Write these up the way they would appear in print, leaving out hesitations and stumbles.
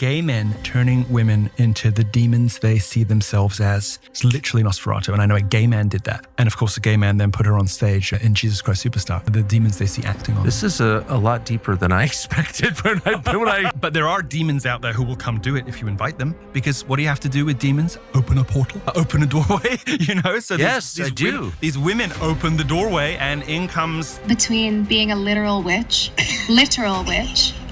Gay men turning women into the demons they see themselves as. It's literally Nosferatu, and I know a gay man did that. And of course, the gay man then put her on stage in Jesus Christ Superstar. The demons they see acting on. This is a lot deeper than I expected But there are demons out there who will come do it if you invite them. Because what do you have to do with demons? Open a portal, open a doorway, you know? So yes, I do. These women open the doorway and in comes... Between being a literal witch,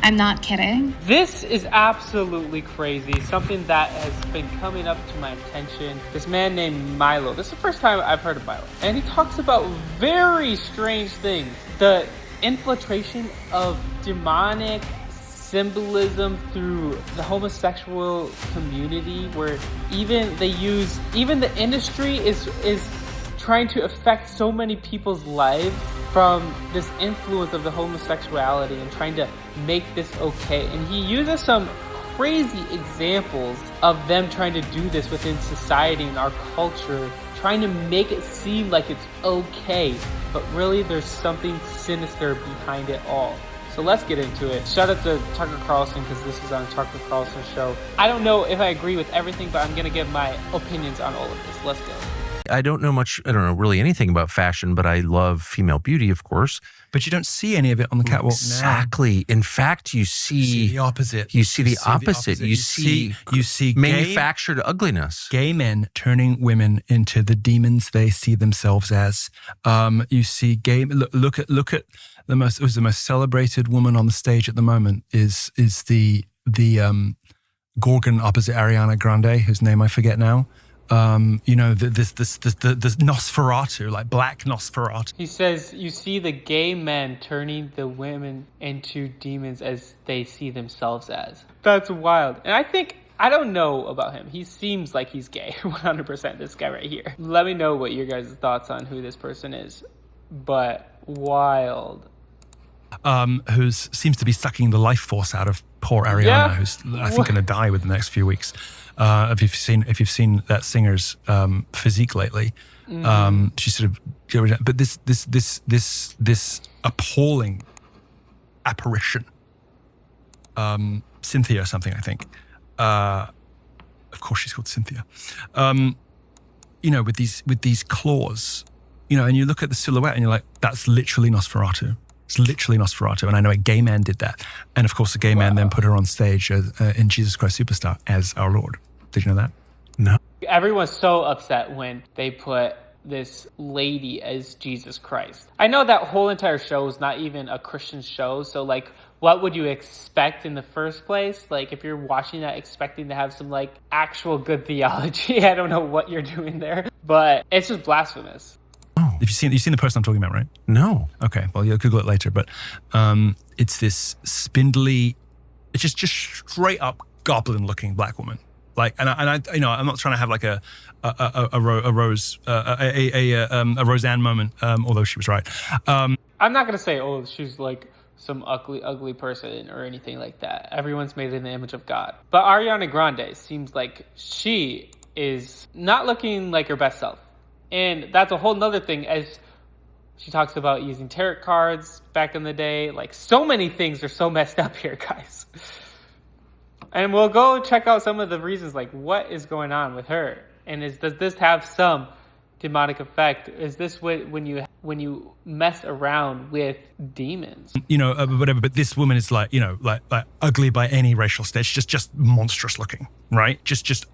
I'm not kidding. This is absolutely crazy. Something that has been coming up to my attention. This man named Milo. This is the first time I've heard of Milo. And he talks about very strange things. The infiltration of demonic symbolism through the homosexual community, where even the industry is trying to affect so many people's lives from this influence of the homosexuality and trying to make this okay. And he uses some crazy examples of them trying to do this within society and our culture, trying to make it seem like it's okay, but really there's something sinister behind it all. So let's get into it. Shout out to Tucker Carlson, because this is on Tucker Carlson's show. I don't know if I agree with everything, but I'm gonna give my opinions on all of this. Let's go. I don't know really anything about fashion, but I love female beauty, of course. But you don't see any of it on the catwalk now. Exactly. In fact, you see the opposite. You see the opposite. You see manufactured ugliness. Gay men turning women into the demons they see themselves as. You see gay. Look at the most celebrated woman on the stage at the moment is the Gorgon opposite Ariana Grande, whose name I forget now. This Nosferatu, like black Nosferatu. He says, you see the gay men turning the women into demons as they see themselves as. That's wild. And I don't know about him. He seems like he's gay, 100%, this guy right here. Let me know what your guys' thoughts on who this person is. But wild. Who seems to be sucking the life force out of poor Ariana, who's I think going to die within the next few weeks. If you've seen that singer's physique lately, she's sort of. But this appalling apparition, Cynthia or something, I think. Of course, she's called Cynthia. With these claws, and you look at the silhouette and you're like, that's literally Nosferatu. It's literally Nosferatu, and I know a gay man did that. And of course, the gay man then put her on stage in Jesus Christ Superstar as our Lord. Did you know that? No. Everyone's so upset when they put this lady as Jesus Christ. I know that whole entire show is not even a Christian show, so what would you expect in the first place? If you're watching that expecting to have some actual good theology, I don't know what you're doing there, but it's just blasphemous. You've seen the person I'm talking about, right? No. Okay. Well, you'll Google it later. But it's this spindly, it's just straight up goblin-looking black woman. I'm not trying to have a Roseanne moment, although she was right. I'm not gonna say, she's some ugly person or anything like that. Everyone's made in the image of God. But Ariana Grande seems like she is not looking like her best self. And that's a whole nother thing, as she talks about using tarot cards back in the day. So many things are so messed up here, guys. And we'll go check out some of the reasons, what is going on with her? And does this have some demonic effect? Is this when you mess around with demons? Whatever. But this woman is like ugly by any racial stage. Just monstrous looking, right? Just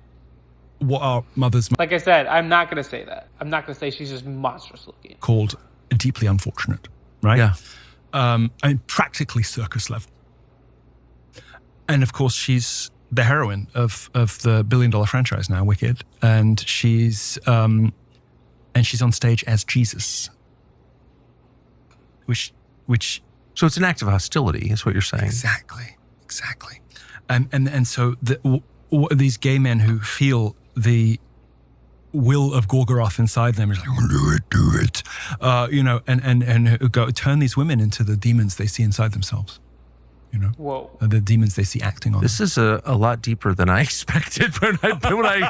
what our mothers... Like I said, I'm not going to say that. I'm not going to say she's just monstrous looking. Called deeply unfortunate, right? Yeah. Practically circus level. And of course, she's the heroine of the billion-dollar franchise now, Wicked. And she's on stage as Jesus. Which... So it's an act of hostility, is what you're saying. Exactly. And so these gay men who feel the will of Gorgoroth inside them is do it, and who go turn these women into the demons they see inside themselves. Whoa. The demons they see acting on. This is a lot deeper than I expected when I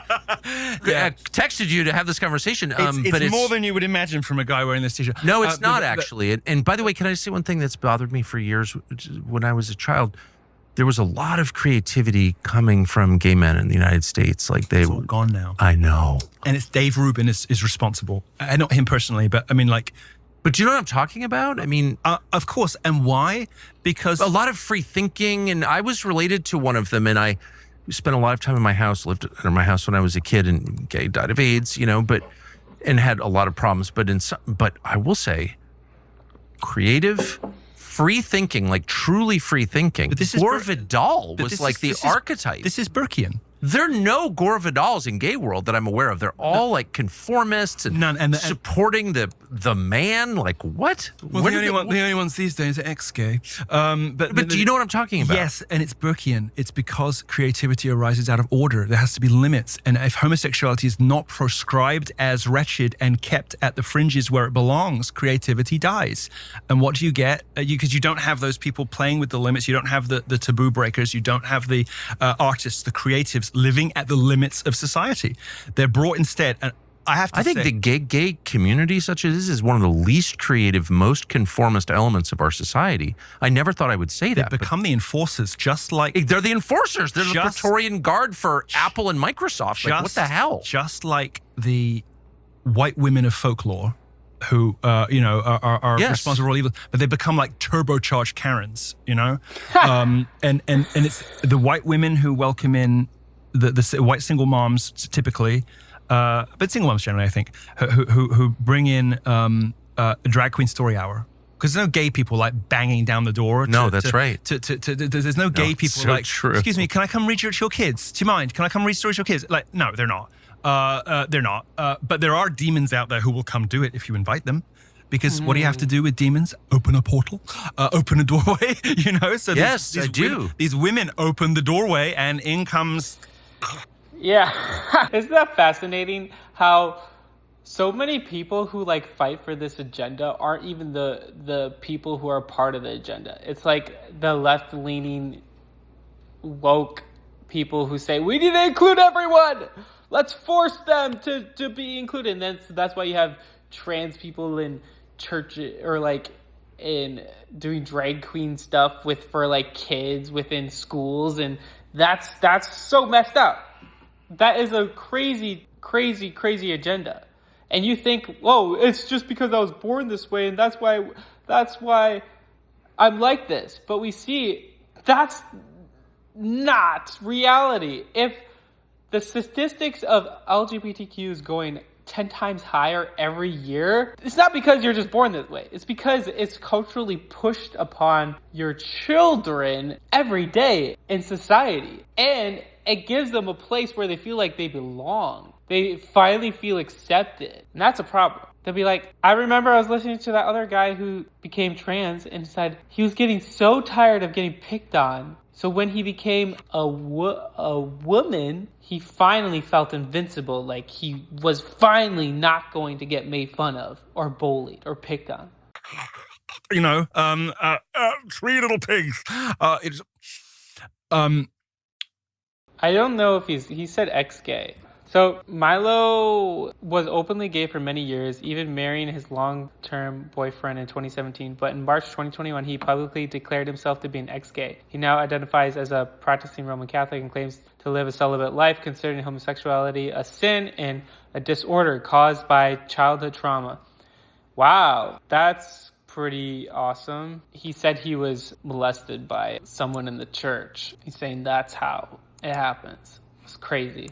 texted you to have this conversation. It's more than you would imagine from a guy wearing this t-shirt. No, it's not actually. And by the way, can I say one thing that's bothered me for years when I was a child? there was a lot of creativity coming from gay men in the United States. Like It's all gone now. I know. And it's Dave Rubin is responsible. Not him personally, but I mean, like, But do you know what I'm talking about? I mean, of course. And why? Because a lot of free thinking, and I was related to one of them, and I spent a lot of time in my house, lived in my house when I was a kid, and gay, died of AIDS, and had a lot of problems. But I will say, creative, free thinking, like truly free thinking. But this is Gore Vidal but was this like is- the this is- archetype. this is Burkean. There are no Gore Vidals in gay world that I'm aware of. They're all like conformists and, None, and supporting the man. Like what? Well, Where the did only ones these days are ex-gay. But do you know what I'm talking about? Yes, and it's Burkean. It's because creativity arises out of order. There has to be limits. And if homosexuality is not proscribed as wretched and kept at the fringes where it belongs, creativity dies. And what do you get? Because you don't have those people playing with the limits. You don't have the taboo breakers. You don't have the artists, the creatives living at the limits of society. They're brought instead. And I think the gay community, such as this, is one of the least creative, most conformist elements of our society. I never thought I would say that. They become the enforcers, just like They're the enforcers. They're the Praetorian Guard for Apple and Microsoft. Like, what the hell? Just like the white women of folklore who, are Yes. responsible for all evil, but they become like turbocharged Karens, and it's the white women who welcome in the white single moms typically, but single moms generally, I think, who bring in a drag queen story hour. Because there's no gay people like banging down the door. That's right. There's no gay people so like, true. excuse me, can I come read your kids? Do you mind? Can I come read stories to your kids? Like, no, they're not. They're not. But there are demons out there who will come do it if you invite them. Because what do you have to do with demons? Open a portal, open a doorway, So Yes, I do. These women open the doorway and in comes... Yeah. Isn't that fascinating how so many people who like fight for this agenda aren't even the people who are part of the agenda. It's like the left-leaning woke people who say, we need to include everyone. Let's force them to be included. And then that's why you have trans people in church or like in doing drag queen stuff for like kids within schools. And that's so messed up. That is a crazy agenda. And you think, whoa, it's just because I was born this way, and that's why I'm like this. But we see that's not reality. If the statistics of LGBTQ is going 10 times higher every year, it's not because you're just born this way. It's because it's culturally pushed upon your children every day in society. And it gives them a place where they feel like they belong. They finally feel accepted. And that's a problem. They'll be like, I remember I was listening to that other guy who became trans and said he was getting so tired of getting picked on. So when he became a woman, he finally felt invincible. Like he was finally not going to get made fun of or bullied or picked on. Three little pigs. I don't know if he said ex-gay. So Milo was openly gay for many years, even marrying his long-term boyfriend in 2017. But in March 2021, he publicly declared himself to be an ex-gay. He now identifies as a practicing Roman Catholic and claims to live a celibate life, considering homosexuality a sin and a disorder caused by childhood trauma. Wow, that's pretty awesome. He said he was molested by someone in the church. He's saying that's how it happens. It's crazy.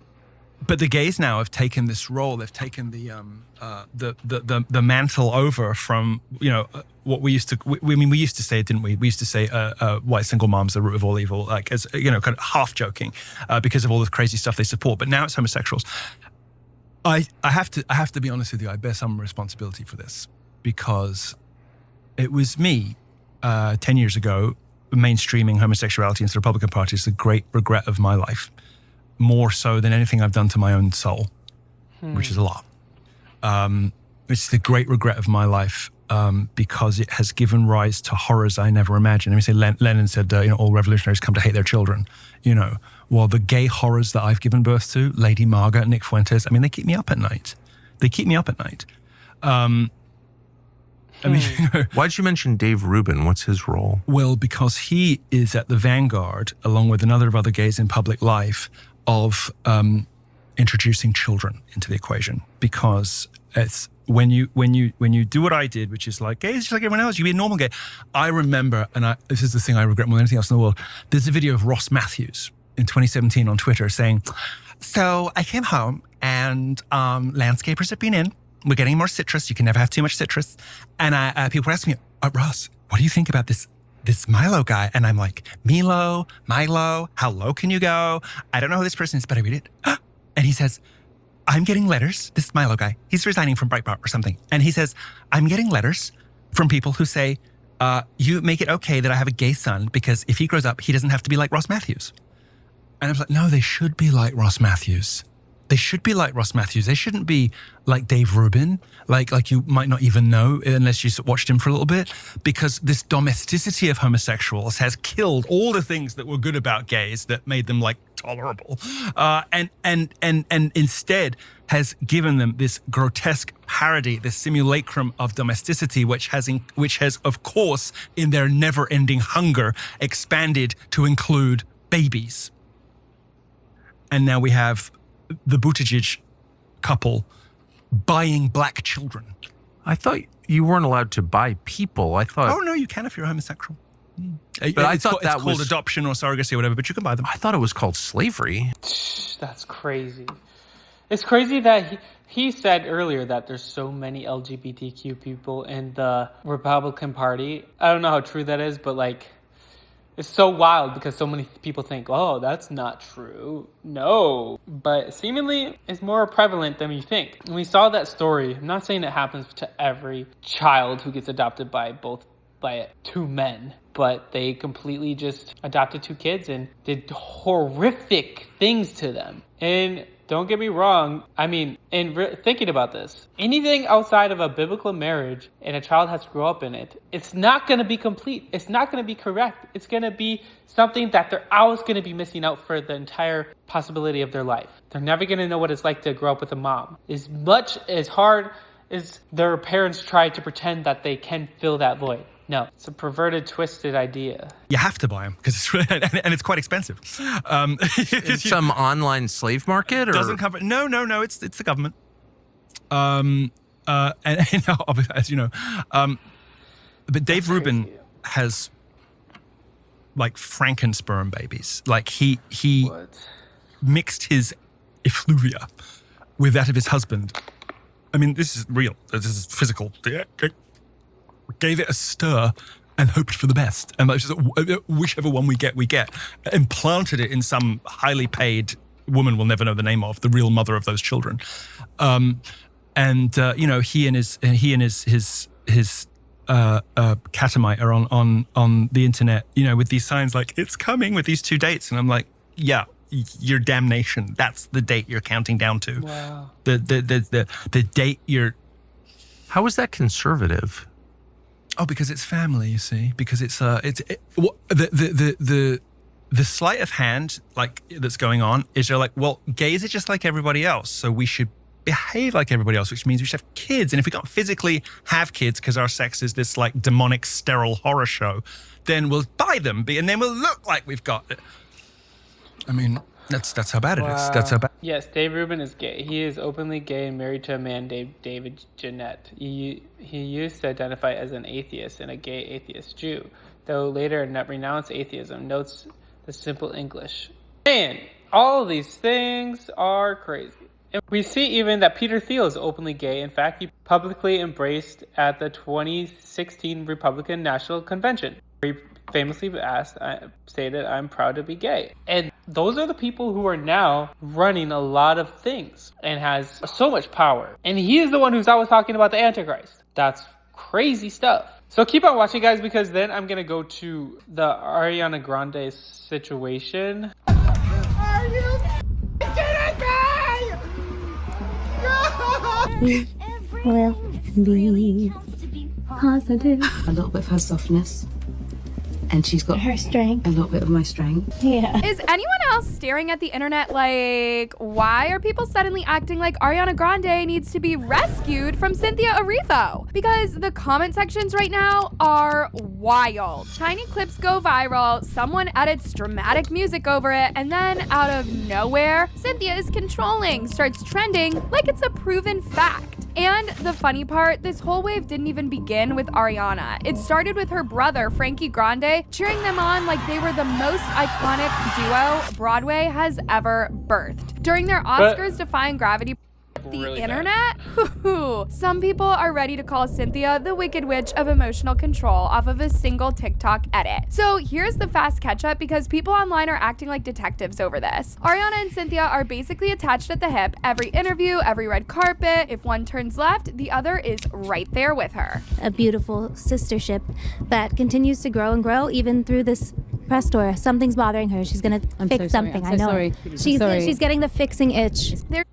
But the gays now have taken this role. They've taken the mantle over from what we used to. We used to say, didn't we? We used to say white single moms the root of all evil, like as kind of half joking, because of all the crazy stuff they support. But now it's homosexuals. I have to be honest with you. I bear some responsibility for this because it was me 10 years ago mainstreaming homosexuality into the Republican Party is the great regret of my life. More so than anything I've done to my own soul, which is a lot. It's the great regret of my life because it has given rise to horrors I never imagined. Let me say, Lenin said, all revolutionaries come to hate their children. Well, the gay horrors that I've given birth to, Lady Margaret, Nick Fuentes, they keep me up at night. I mean, Why'd you mention Dave Rubin? What's his role? well, because he is at the vanguard, along with another of other gays in public life, of introducing children into the equation. Because it's when you do what I did, which is like, gays just like everyone else, you be a normal gay. I remember, and this is the thing I regret more than anything else in the world. There's a video of Ross Matthews in 2017 on Twitter saying, "So I came home and landscapers have been in. We're getting more citrus. You can never have too much citrus." And people were asking me, "Ross, what do you think about this Milo guy?" And I'm like, Milo, how low can you go? I don't know who this person is, but I read it. And he says, "I'm getting letters." This Milo guy, he's resigning from Breitbart or something. And he says, "I'm getting letters from people who say, you make it okay that I have a gay son because if he grows up, he doesn't have to be like Ross Matthews." And I was like, no, they should be like Ross Matthews. They should be like Ross Matthews. They shouldn't be like Dave Rubin, like you might not even know unless you watched him for a little bit, because this domesticity of homosexuals has killed all the things that were good about gays that made them like tolerable, and instead has given them this grotesque parody, this simulacrum of domesticity, which has of course in their never-ending hunger expanded to include babies. And now we have the Buttigieg couple buying black children. I thought you weren't allowed to buy people. I thought. Oh no, you can if you're homosexual. But I thought that it's called adoption or surrogacy or whatever. But you can buy them. I thought it was called slavery. That's crazy. It's crazy that he said earlier that there's so many LGBTQ people in the Republican Party. I don't know how true that is, but like, it's so wild because so many people think, oh, that's not true. No. But seemingly it's more prevalent than we think. And we saw that story. I'm not saying it happens to every child who gets adopted by two men, but they completely just adopted two kids and did horrific things to them. And don't get me wrong. I mean, thinking about this, anything outside of a biblical marriage and a child has to grow up in it, it's not going to be complete. It's not going to be correct. It's going to be something that they're always going to be missing out for the entire possibility of their life. They're never going to know what it's like to grow up with a mom. As much as hard as their parents try to pretend that they can fill that void. No, it's a perverted, twisted idea. You have to buy them because it's quite expensive. In some online slave market, or doesn't cover. No. It's the government. And as you know, but Dave Rubin has like Frankensperm babies. Like he mixed his effluvia with that of his husband. I mean, this is real. This is physical. Gave it a stir and hoped for the best. And like, whichever one we get. Implanted it in some highly paid woman we'll never know the name of, the real mother of those children. He and his catamite are on the internet, with these signs like, it's coming, with these two dates. And I'm like, yeah, your damnation. That's the date you're counting down to. Wow. The date you're... How is that conservative? Oh, because it's family, you see. Because it's the sleight of hand like that's going on is you're like, well, gays are just like everybody else, so we should behave like everybody else, which means we should have kids. And if we can't physically have kids because our sex is this like demonic, sterile horror show, then we'll buy them, and then we'll look like we've got it. I mean, that's how bad it is. That's how bad. Yes, Dave Rubin is gay. He is openly gay and married to a man named David Jeanette. He used to identify as an atheist and a gay atheist Jew, though later renounced atheism. Notes the simple English. Man, all of these things are crazy. And we see even that Peter Thiel is openly gay. In fact, he publicly embraced at the 2016 Republican National Convention. He famously stated, "I'm proud to be gay." And those are the people who are now running a lot of things and has so much power. And he is the one who's always talking about the Antichrist. That's crazy stuff. So keep on watching, guys, because then I'm going to go to the Ariana Grande situation. Are you kidding me? Will be positive. A little bit of her softness and she's got her strength, a little bit of my strength. Yeah. Is anyone else staring at the internet like, why are people suddenly acting like Ariana Grande needs to be rescued from Cynthia Erivo? Because the comment sections right now are wild. Tiny clips go viral, someone edits dramatic music over it, and then out of nowhere, Cynthia is controlling starts trending like it's a proven fact. And the funny part, this whole wave didn't even begin with Ariana. It started with her brother, Frankie Grande, cheering them on like they were the most iconic duo Broadway has ever birthed. During their Oscars defying gravity the really internet? Some people are ready to call Cynthia the Wicked Witch of emotional control off of a single TikTok edit. So here's the fast catch up because people online are acting like detectives over this. Ariana and Cynthia are basically attached at the hip. Every interview, every red carpet, if one turns left, the other is right there with her. A beautiful sistership that continues to grow and grow even through this press tour. Something's bothering her. She's gonna fix something. I know. Sorry. She's getting the fixing itch. They're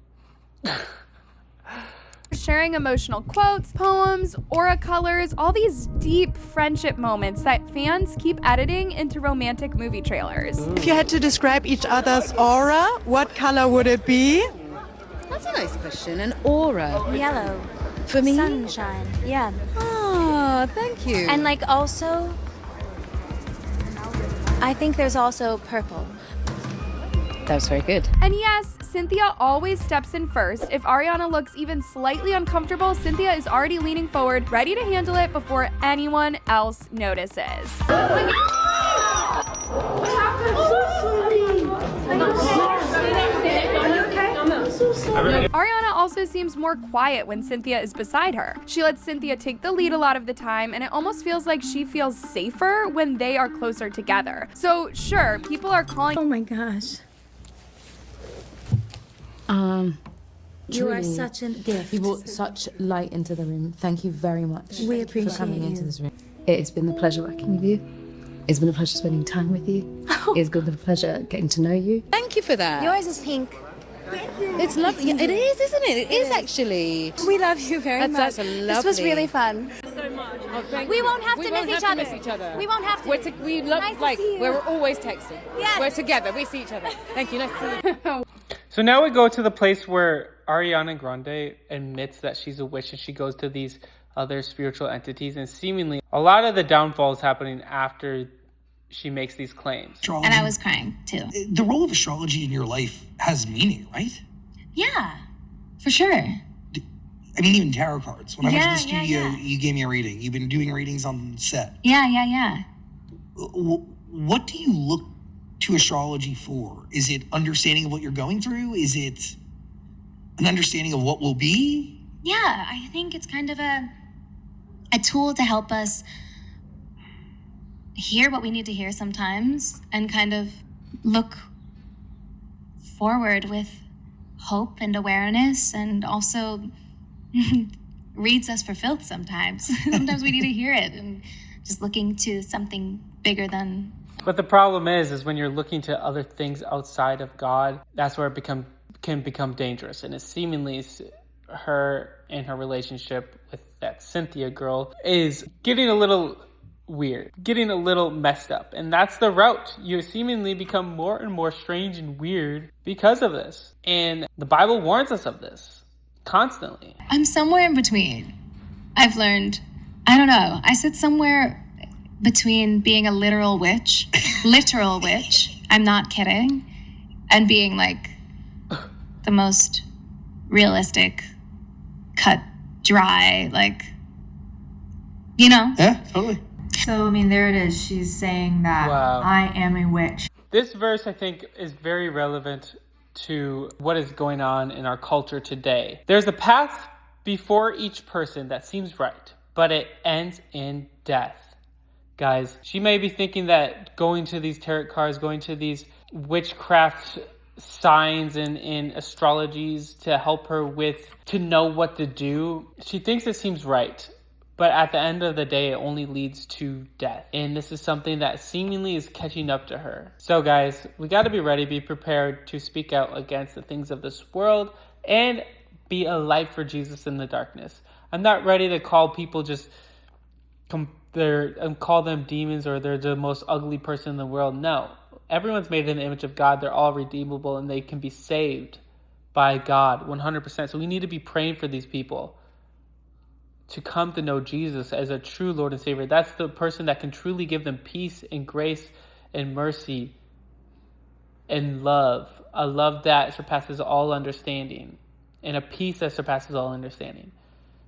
sharing emotional quotes, poems, aura colors, all these deep friendship moments that fans keep editing into romantic movie trailers. If you had to describe each other's aura, what color would it be? That's a nice question. An aura. Yellow. For me? Sunshine. Yeah. Oh, thank you. And like also, I think there's also purple. that was very good. And yes, Cynthia always steps in first. If Ariana looks even slightly uncomfortable, Cynthia is already leaning forward, ready to handle it before anyone else notices. Ariana also seems more quiet when Cynthia is beside her. She lets Cynthia take the lead a lot of the time, and it almost feels like she feels safer when they are closer together. So sure, people are calling— Oh my gosh. You are such a gift. You brought such light into the room. Thank you very much. We appreciate for coming you. into this room. It's been a pleasure working with you. It's been a pleasure spending time with you. It's been a pleasure getting to know you. Thank you for that. Yours is pink. It's lovely. Yeah, it is, isn't it? It is actually. We love you very much. That's lovely. This was really fun. We won't have to miss each other. We won't have to. We love, Nice to like, see you. we're always texting. Yes. We're together. We see each other. Thank you. Nice to see you. So now we go to the place where Ariana Grande admits that she's a witch and she goes to these other spiritual entities, and seemingly a lot of the downfall is happening after she makes these claims. And I was crying too. The role of astrology in your life has meaning, right? Yeah, for sure. I mean, even tarot cards. When I went to the studio, yeah. you gave me a reading. You've been doing readings on set. Yeah. What do you look to astrology for? Is it understanding of what you're going through? Is it an understanding of what will be? Yeah, I think it's kind of a tool to help us hear what we need to hear sometimes and kind of look forward with hope and awareness, and also reads us for filth sometimes. Sometimes we need to hear it and just looking to something bigger than. But the problem is when you're looking to other things outside of God, that's where it can become dangerous. And it seemingly her and her relationship with that Cynthia girl is getting a little weird, getting a little messed up. And that's the route. You seemingly become more and more strange and weird because of this. And the Bible warns us of this constantly. I'm somewhere in between. I've learned, I don't know, I sit somewhere between being a literal witch, I'm not kidding, and being like the most realistic, cut, dry, like, you know? Yeah, totally. So, I mean, there it is. She's saying that I am a witch. This verse, I think, is very relevant to what is going on in our culture today. There's a path before each person that seems right, but it ends in death. Guys, she may be thinking that going to these tarot cards, going to these witchcraft signs and astrologies to help her to know what to do. She thinks it seems right. But at the end of the day, it only leads to death. And this is something that seemingly is catching up to her. So guys, we got to be ready, be prepared to speak out against the things of this world and be a light for Jesus in the darkness. I'm not ready to call people just call them demons or they're the most ugly person in the world. No. Everyone's made in the image of God. They're all redeemable and they can be saved by God 100%. So we need to be praying for these people to come to know Jesus as a true Lord and Savior. That's the person that can truly give them peace and grace and mercy and love. A love that surpasses all understanding and a peace that surpasses all understanding.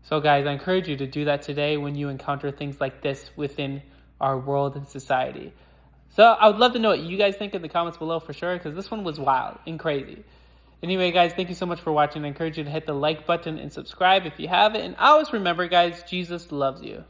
So guys, I encourage you to do that today when you encounter things like this within our world and society. So I would love to know what you guys think in the comments below for sure, because this one was wild and crazy. Anyway, guys, thank you so much for watching. I encourage you to hit the like button and subscribe if you haven't. And always remember, guys, Jesus loves you.